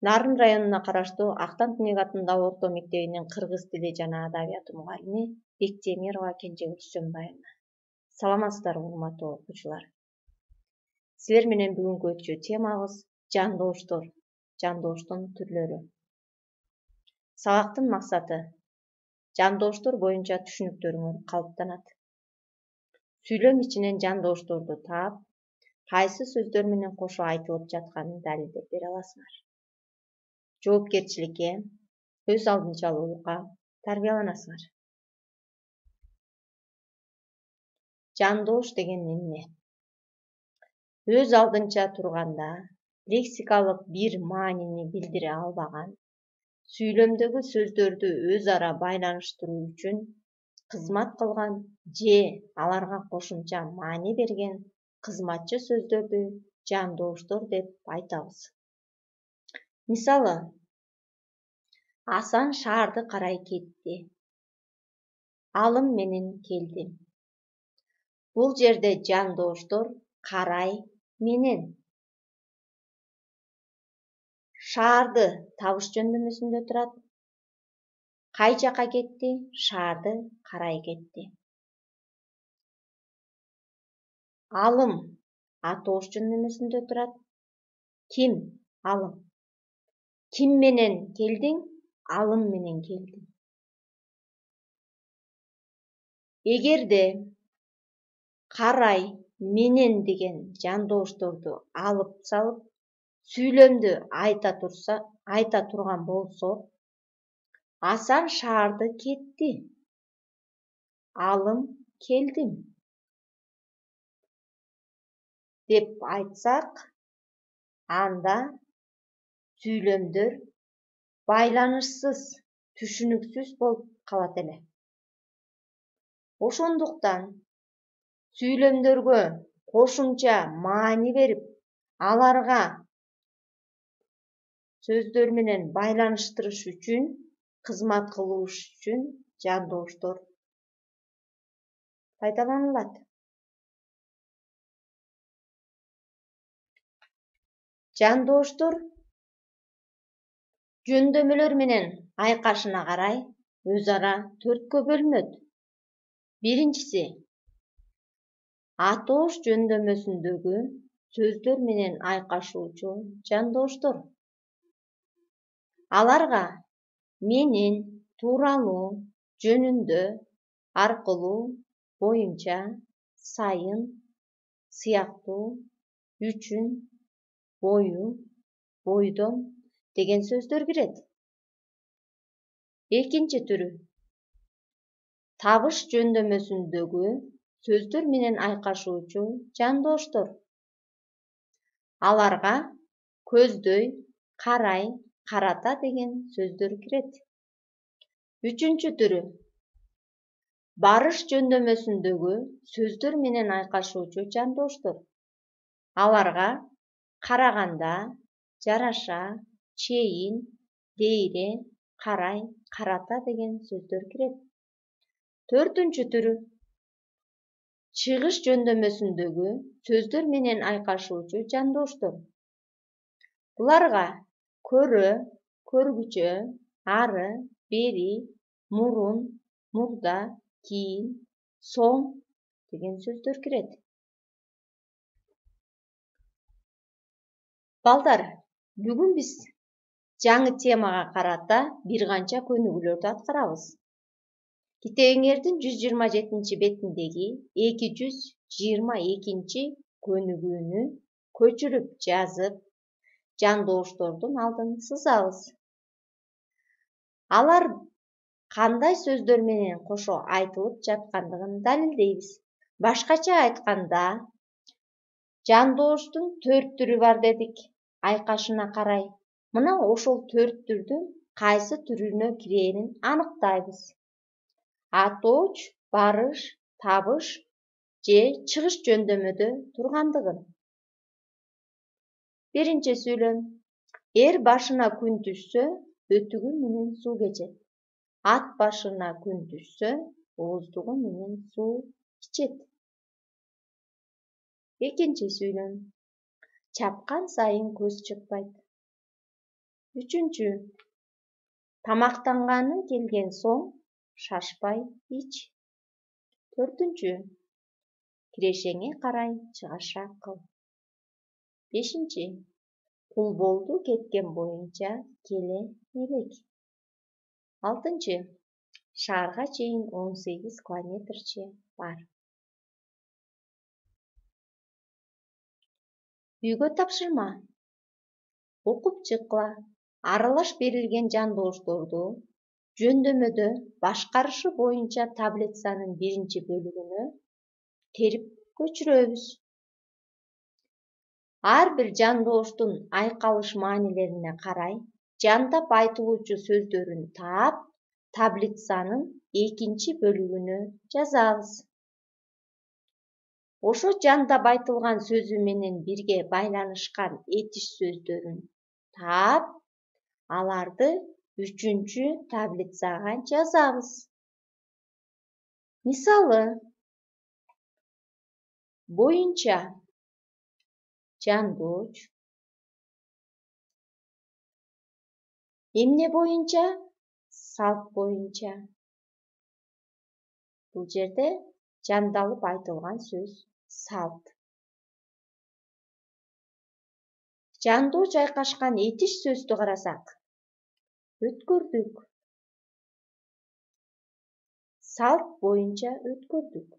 Нарын районуна караштуу Актан Тинек атындагы орто мектебинин кыргыз тили жана адабияты мугалими Бектемирова Кенжегүл Сөнбаевна. Саламатсыздарбы урматтуу окуучулар. Силер менен бүгүнкү өтчү темабыз жандооштор, жандооштун түрлөрү. Сабактын максаты жандооштор боюнча түшүнүктөрүңөр калыптанат. Сүйлөм ичинен жандоошторду таап, кайсы сөздөр менен кошо айтылып жатканын далилдеп бере аласыңар. Жоопкерчиликке, өз алдынчалуулукка тарбияланасыңар. Жандоош деген эмне? Өз алдынча турганда, лексикалык бир маанини билдире албаган, сүйлөмдөгү сөздөрдү өз ара байланыштыруу үчүн кызмат кылган же аларга кошумча маани берген кызматчы сөздөрдү жандооштор деп айтабыз. Мисалы, Асан шаарды карай кетти. Алым менен келдим. Бул жерде жандооштор карай менен. Шаарды табыш жөндөмөсүндө турат. Кай жака кетти? Шаарды карай кетти. Алым атоош жөндөмөсүндө турат. Ким? Алым. Ким менен келдиң? Алым менен келдим. Эгерде карай менен деген жандоошторду алып салып, сүйлөмдү айта турган болсо, Асан шаарды кетти. Алым келдим деп айтсак, анда сүйлөмдөр байланышсыз, түшүнүксүз болуп калат эле. Ошондуктан сүйлөмдөргө кошумча маани берип, аларга сөздөр менен байланыштырыш үчүн, кызмат кылуу үчүн жандооштор пайдаланылат. Жандооштор жөндөмөлөр менен айкашына карай өз ара 4кө бөлүнөт. Биринчиси атоош жөндөмөсүндөгү сөздөр менен айкашуучу жандооштор. Аларга менен, тууралуу, жөнүндө, аркылуу, боюнча, сайын, сыяктуу, үчүн, бою, бойдон деген сөздөр кирет. Экинчи түрү табыш жөндөмөсүндөгү сөздөр менен айкашуучу жандооштор. Аларга көздөй, карай, карата деген сөздөр кирет. Үчүнчү түрү барыш жөндөмөсүндөгү сөздөр менен айкашуучу жандооштор. Аларга караганда, жараша, чейин, дейре, карай, карата деген сөздөр кирет. Төртүнчү түрү чыгыш жөндөмөсүндөгү сөздөр менен айкашуучу жандооштор. Буларга көрө, көргүчө, ары, бери, мурун, мурда, кийин, соң деген сөздөр кирет. Балдар, бүгүн биз жаңы темага карата бир канча көнүгүүлөрдү аткарабыз. Китебиңердин 127 бетиндеги 222 көнүгүүнү көчүрүп жазып, жандооштордун алдын сызабыз. Алар кандай сөздөр менен кошо айтылып жаткандыгын далилдейбиз. Башкача айтканда, жандооштун 4 түрү бар дедик, айкашына карай. Мына ошол 4 түрдүн кайсы түрүнө кирээрин аныктайбыз. Атооч, барыш, табыш же чыгыш жөндөмөдө тургандыгын. Биринчи сүйлөм. Эр башына күн түшсө, өтүгү менен суу кечет. Ат башына күн түшсө, ооздугу менен суу ичет. Экинчи сүйлөм. Чапкан сайын көз чыкпайт. Үчүнчү, тамактанганың келген соң шашпай ич. Төртүнчү, кирешеңе карай чыгаша кыл. Бешинчи, кул болду кеткен боюнча келе элек. Алтынчы, шаарга чейин 18 километрче бар. Үйгө тапшырма. Окуп чыккыла. Аралаш берилген жандоошторду жөндөмөдө башкарышы боюнча таблицанын 1 бөлүгүнө терип көчүрөбүз. Ар бир жандооштун айкалыш маанилерине карай жандап айтылуучу сөздөрүн таап, таблицанын 2 бөлүгүнө жазабыз. Ошо жандап айтылган сөзү менен бирге байланышкан этиш сөздөрүн таап, аларды 3 таблицага жазабыз. Мисалы, боюнча жандооч, эмне боюнча салт боюнча. Бул жерде жандалып айтылган сөз салт. Жандооч айкашкан этиш сөздү карасак, өткөрдүк. Салт боюнча өткөрдүк.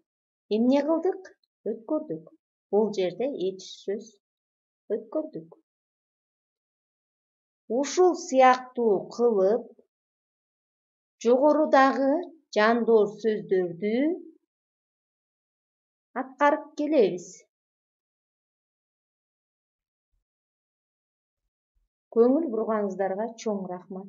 Эмне кылдык? Өткөрдүк. Бул жерде этиш сөз өткөрдүк. Ушул сыяктуу кылып, жогорудагы жандоош сөздөрдү аткарып келебиз. Көңүл бурганыңыздарга чоң рахмат.